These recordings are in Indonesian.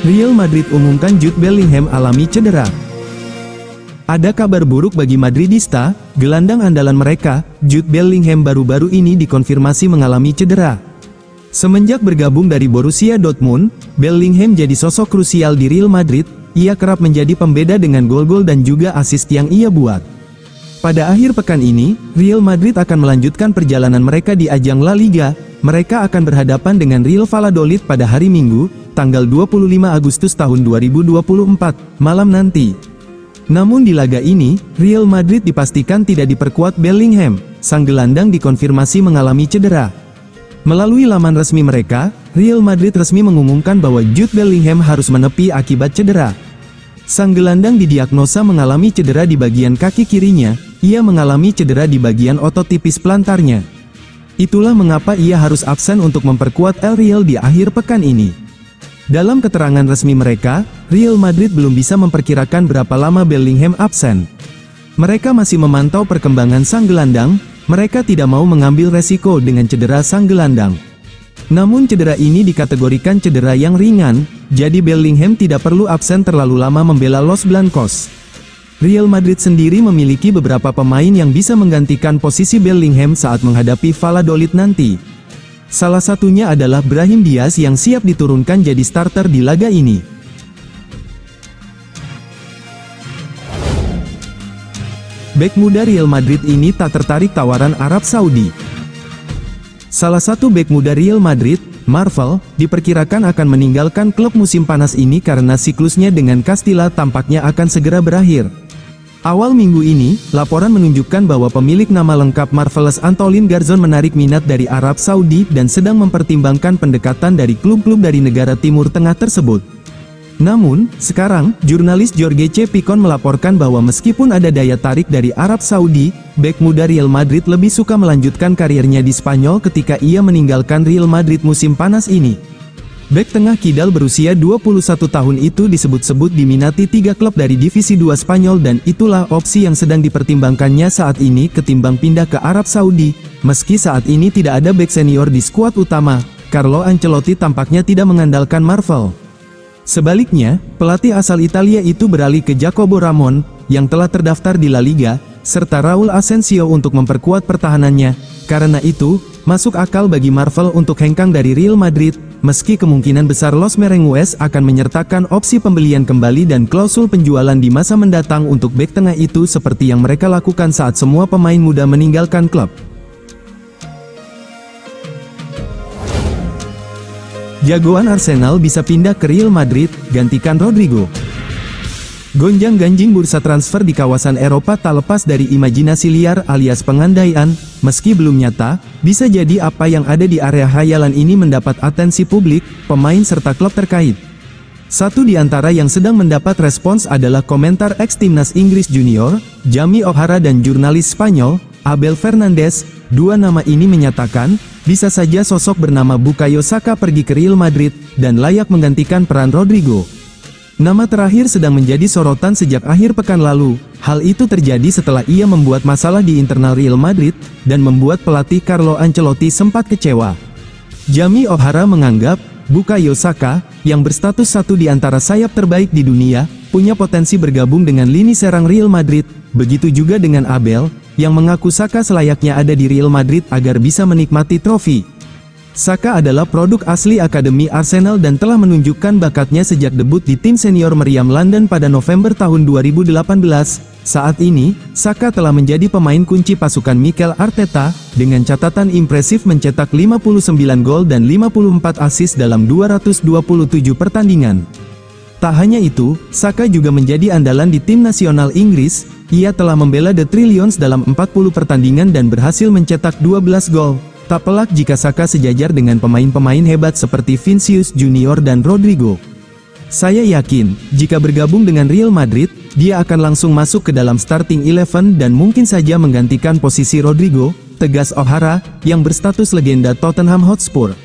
Real Madrid umumkan Jude Bellingham alami cedera. Ada kabar buruk bagi Madridista, gelandang andalan mereka, Jude Bellingham baru-baru ini dikonfirmasi mengalami cedera. Semenjak bergabung dari Borussia Dortmund, Bellingham jadi sosok krusial di Real Madrid. Ia kerap menjadi pembeda dengan gol-gol dan juga assist yang ia buat. Pada akhir pekan ini, Real Madrid akan melanjutkan perjalanan mereka di ajang La Liga. Mereka akan berhadapan dengan Real Valladolid pada hari Minggu, tanggal 25 Agustus tahun 2024, malam nanti. Namun di laga ini, Real Madrid dipastikan tidak diperkuat Bellingham. Sang gelandang dikonfirmasi mengalami cedera. Melalui laman resmi mereka, Real Madrid resmi mengumumkan bahwa Jude Bellingham harus menepi akibat cedera. Sang gelandang didiagnosa mengalami cedera di bagian kaki kirinya. Ia mengalami cedera di bagian otot tipis plantarnya. Itulah mengapa ia harus absen untuk memperkuat El Real di akhir pekan ini. Dalam keterangan resmi mereka, Real Madrid belum bisa memperkirakan berapa lama Bellingham absen. Mereka masih memantau perkembangan sang gelandang. Mereka tidak mau mengambil resiko dengan cedera sang gelandang. Namun cedera ini dikategorikan cedera yang ringan, jadi Bellingham tidak perlu absen terlalu lama membela Los Blancos. Real Madrid sendiri memiliki beberapa pemain yang bisa menggantikan posisi Bellingham saat menghadapi Valladolid nanti. Salah satunya adalah Brahim Diaz yang siap diturunkan jadi starter di laga ini. Bek muda Real Madrid ini tak tertarik tawaran Arab Saudi. Salah satu bek muda Real Madrid, Marvel, diperkirakan akan meninggalkan klub musim panas ini karena siklusnya dengan Castilla tampaknya akan segera berakhir. Awal minggu ini, laporan menunjukkan bahwa pemilik nama lengkap Marvelous Antolin Garzon menarik minat dari Arab Saudi dan sedang mempertimbangkan pendekatan dari klub-klub dari negara Timur Tengah tersebut. Namun, sekarang, jurnalis Jorge C. Picon melaporkan bahwa meskipun ada daya tarik dari Arab Saudi, bek muda Real Madrid lebih suka melanjutkan karirnya di Spanyol ketika ia meninggalkan Real Madrid musim panas ini. Bek tengah kidal berusia 21 tahun itu disebut-sebut diminati 3 klub dari Divisi 2 Spanyol dan itulah opsi yang sedang dipertimbangkannya saat ini ketimbang pindah ke Arab Saudi. Meski saat ini tidak ada bek senior di skuad utama, Carlo Ancelotti tampaknya tidak mengandalkan Marvel. Sebaliknya, pelatih asal Italia itu beralih ke Jacobo Ramon, yang telah terdaftar di La Liga, serta Raul Asensio untuk memperkuat pertahanannya. Karena itu, masuk akal bagi Marvel untuk hengkang dari Real Madrid, meski kemungkinan besar Los Merengues akan menyertakan opsi pembelian kembali dan klausul penjualan di masa mendatang untuk bek tengah itu seperti yang mereka lakukan saat semua pemain muda meninggalkan klub. Jagoan Arsenal bisa pindah ke Real Madrid, gantikan Rodrigo. Gonjang-ganjing bursa transfer di kawasan Eropa tak lepas dari imajinasi liar alias pengandaian. Meski belum nyata, bisa jadi apa yang ada di area khayalan ini mendapat atensi publik, pemain serta klub terkait. Satu di antara yang sedang mendapat respons adalah komentar ex-timnas Inggris junior, Jamie O'Hara dan jurnalis Spanyol, Abel Fernandez. Dua nama ini menyatakan, bisa saja sosok bernama Bukayo Saka pergi ke Real Madrid, dan layak menggantikan peran Rodrigo. Nama terakhir sedang menjadi sorotan sejak akhir pekan lalu. Hal itu terjadi setelah ia membuat masalah di internal Real Madrid, dan membuat pelatih Carlo Ancelotti sempat kecewa. Jamie O'Hara menganggap, Bukayo Saka, yang berstatus satu di antara sayap terbaik di dunia, punya potensi bergabung dengan lini serang Real Madrid. Begitu juga dengan Abel, yang mengaku Saka selayaknya ada di Real Madrid agar bisa menikmati trofi. Saka adalah produk asli Akademi Arsenal dan telah menunjukkan bakatnya sejak debut di tim senior meriam London pada November tahun 2018. Saat ini, Saka telah menjadi pemain kunci pasukan Mikel Arteta, dengan catatan impresif mencetak 59 gol dan 54 assist dalam 227 pertandingan. Tak hanya itu, Saka juga menjadi andalan di tim nasional Inggris. Ia telah membela The Trillions dalam 40 pertandingan dan berhasil mencetak 12 gol. Tak pelak jika Saka sejajar dengan pemain-pemain hebat seperti Vinicius Junior dan Rodrigo. Saya yakin, jika bergabung dengan Real Madrid, dia akan langsung masuk ke dalam starting 11 dan mungkin saja menggantikan posisi Rodrigo, tegas O'Hara, yang berstatus legenda Tottenham Hotspur.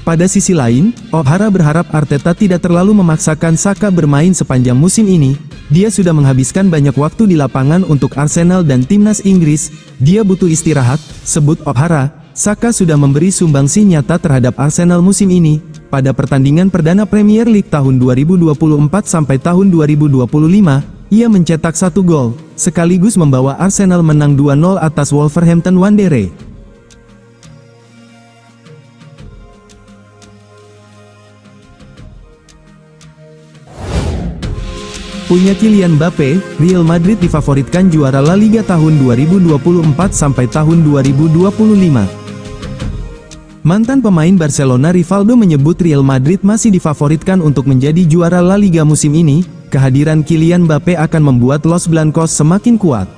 Pada sisi lain, O'Hara berharap Arteta tidak terlalu memaksakan Saka bermain sepanjang musim ini. Dia sudah menghabiskan banyak waktu di lapangan untuk Arsenal dan timnas Inggris. Dia butuh istirahat, sebut O'Hara. Saka sudah memberi sumbangsi nyata terhadap Arsenal musim ini. Pada pertandingan perdana Premier League tahun 2024 sampai tahun 2025, ia mencetak 1 gol, sekaligus membawa Arsenal menang 2-0 atas Wolverhampton Wanderers. Punya Kylian Mbappe, Real Madrid difavoritkan juara La Liga tahun 2024 sampai tahun 2025. Mantan pemain Barcelona Rivaldo menyebut Real Madrid masih difavoritkan untuk menjadi juara La Liga musim ini. Kehadiran Kylian Mbappe akan membuat Los Blancos semakin kuat.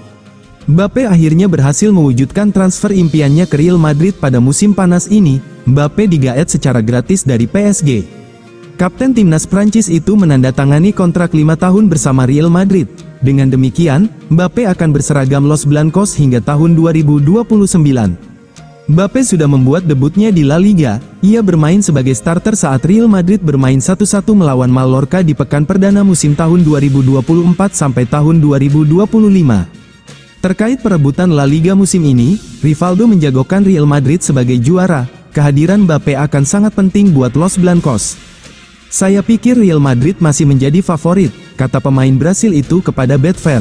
Mbappe akhirnya berhasil mewujudkan transfer impiannya ke Real Madrid pada musim panas ini. Mbappe digaet secara gratis dari PSG. Kapten timnas Prancis itu menandatangani kontrak 5 tahun bersama Real Madrid. Dengan demikian, Mbappe akan berseragam Los Blancos hingga tahun 2029. Mbappe sudah membuat debutnya di La Liga. Ia bermain sebagai starter saat Real Madrid bermain 1-1 melawan Mallorca di pekan perdana musim tahun 2024 sampai tahun 2025. Terkait perebutan La Liga musim ini, Rivaldo menjagokan Real Madrid sebagai juara. Kehadiran Mbappe akan sangat penting buat Los Blancos. Saya pikir Real Madrid masih menjadi favorit, kata pemain Brasil itu kepada Betfair.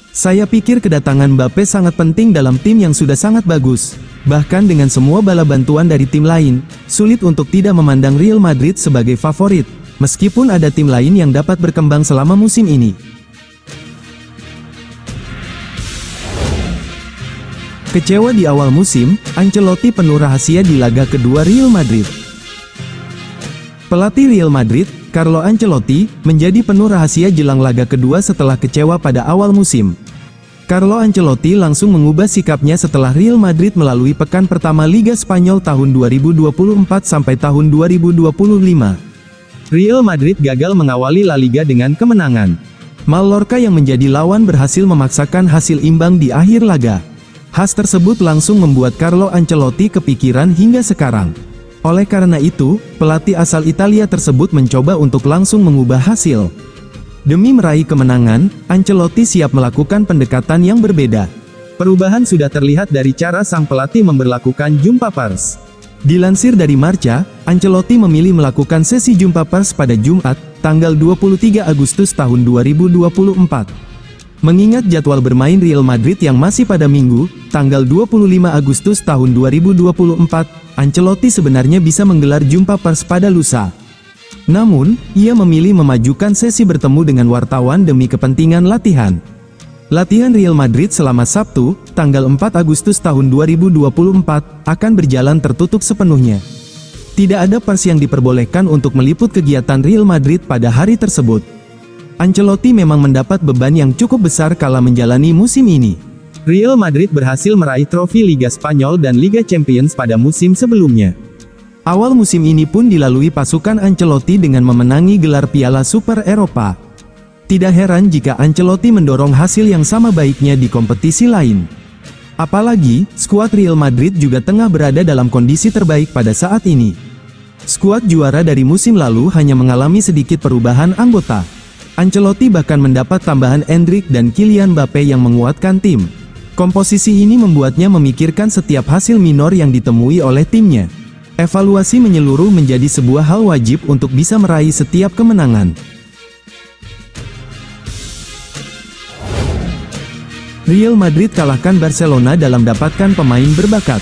Saya pikir kedatangan Mbappe sangat penting dalam tim yang sudah sangat bagus. Bahkan dengan semua bala bantuan dari tim lain, sulit untuk tidak memandang Real Madrid sebagai favorit, meskipun ada tim lain yang dapat berkembang selama musim ini. Kecewa di awal musim, Ancelotti penuh rahasia di laga kedua Real Madrid. Pelatih Real Madrid, Carlo Ancelotti, menjadi penuh rahasia jelang laga kedua setelah kecewa pada awal musim. Carlo Ancelotti langsung mengubah sikapnya setelah Real Madrid melalui pekan pertama Liga Spanyol tahun 2024 sampai tahun 2025. Real Madrid gagal mengawali La Liga dengan kemenangan. Mallorca yang menjadi lawan berhasil memaksakan hasil imbang di akhir laga. Khas tersebut langsung membuat Carlo Ancelotti kepikiran hingga sekarang. Oleh karena itu, pelatih asal Italia tersebut mencoba untuk langsung mengubah hasil. Demi meraih kemenangan, Ancelotti siap melakukan pendekatan yang berbeda. Perubahan sudah terlihat dari cara sang pelatih memberlakukan jumpa pers. Dilansir dari Marca, Ancelotti memilih melakukan sesi jumpa pers pada Jumat, tanggal 23 Agustus tahun 2024. Mengingat jadwal bermain Real Madrid yang masih pada Minggu, tanggal 25 Agustus tahun 2024, Ancelotti sebenarnya bisa menggelar jumpa pers pada lusa. Namun, ia memilih memajukan sesi bertemu dengan wartawan demi kepentingan latihan. Latihan Real Madrid selama Sabtu, tanggal 4 Agustus tahun 2024, akan berjalan tertutup sepenuhnya. Tidak ada pers yang diperbolehkan untuk meliput kegiatan Real Madrid pada hari tersebut. Ancelotti memang mendapat beban yang cukup besar kala menjalani musim ini. Real Madrid berhasil meraih trofi Liga Spanyol dan Liga Champions pada musim sebelumnya. Awal musim ini pun dilalui pasukan Ancelotti dengan memenangi gelar Piala Super Eropa. Tidak heran jika Ancelotti mendorong hasil yang sama baiknya di kompetisi lain. Apalagi, skuad Real Madrid juga tengah berada dalam kondisi terbaik pada saat ini. Skuad juara dari musim lalu hanya mengalami sedikit perubahan anggota. Ancelotti bahkan mendapat tambahan Endrick dan Kylian Mbappe yang menguatkan tim. Komposisi ini membuatnya memikirkan setiap hasil minor yang ditemui oleh timnya. Evaluasi menyeluruh menjadi sebuah hal wajib untuk bisa meraih setiap kemenangan. Real Madrid kalahkan Barcelona dalam dapatkan pemain berbakat.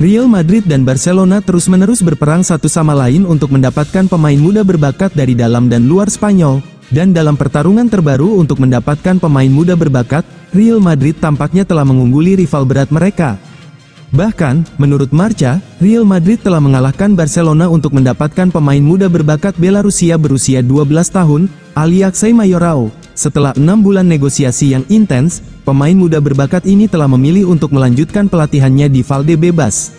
Real Madrid dan Barcelona terus-menerus berperang satu sama lain untuk mendapatkan pemain muda berbakat dari dalam dan luar Spanyol, dan dalam pertarungan terbaru untuk mendapatkan pemain muda berbakat, Real Madrid tampaknya telah mengungguli rival berat mereka. Bahkan, menurut Marca, Real Madrid telah mengalahkan Barcelona untuk mendapatkan pemain muda berbakat Belarusia berusia 12 tahun, Alexei Mayorao. Setelah 6 bulan negosiasi yang intens, pemain muda berbakat ini telah memilih untuk melanjutkan pelatihannya di Valdebebas.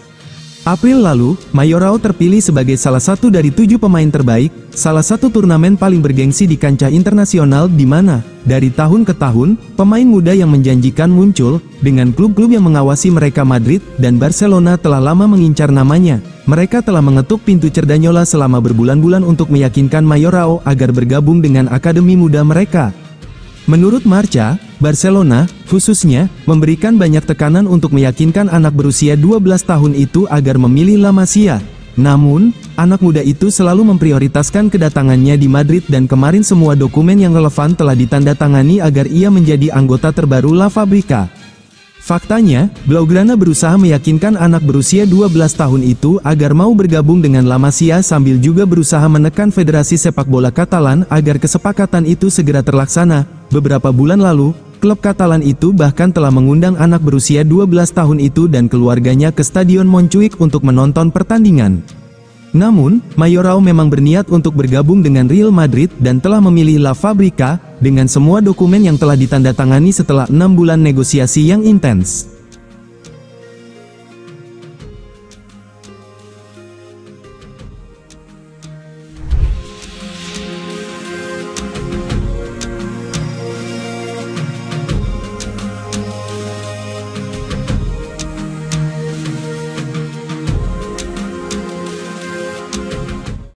April lalu, Mayorao terpilih sebagai salah satu dari 7 pemain terbaik, salah satu turnamen paling bergengsi di kancah internasional di mana, dari tahun ke tahun, pemain muda yang menjanjikan muncul, dengan klub-klub yang mengawasi mereka Madrid dan Barcelona telah lama mengincar namanya. Mereka telah mengetuk pintu Cerdanyola selama berbulan-bulan untuk meyakinkan Mayorao agar bergabung dengan akademi muda mereka. Menurut Marca, Barcelona, Khususnya, memberikan banyak tekanan untuk meyakinkan anak berusia 12 tahun itu agar memilih La Masia. Namun, anak muda itu selalu memprioritaskan kedatangannya di Madrid dan kemarin semua dokumen yang relevan telah ditandatangani agar ia menjadi anggota terbaru La Fabrica. Faktanya, Blaugrana berusaha meyakinkan anak berusia 12 tahun itu agar mau bergabung dengan La Masia sambil juga berusaha menekan Federasi Sepak Bola Katalan agar kesepakatan itu segera terlaksana. Beberapa bulan lalu, klub Katalan itu bahkan telah mengundang anak berusia 12 tahun itu dan keluarganya ke Stadion Montjuic untuk menonton pertandingan. Namun, Mayoral memang berniat untuk bergabung dengan Real Madrid dan telah memilih La Fabrica, dengan semua dokumen yang telah ditandatangani setelah 6 bulan negosiasi yang intens.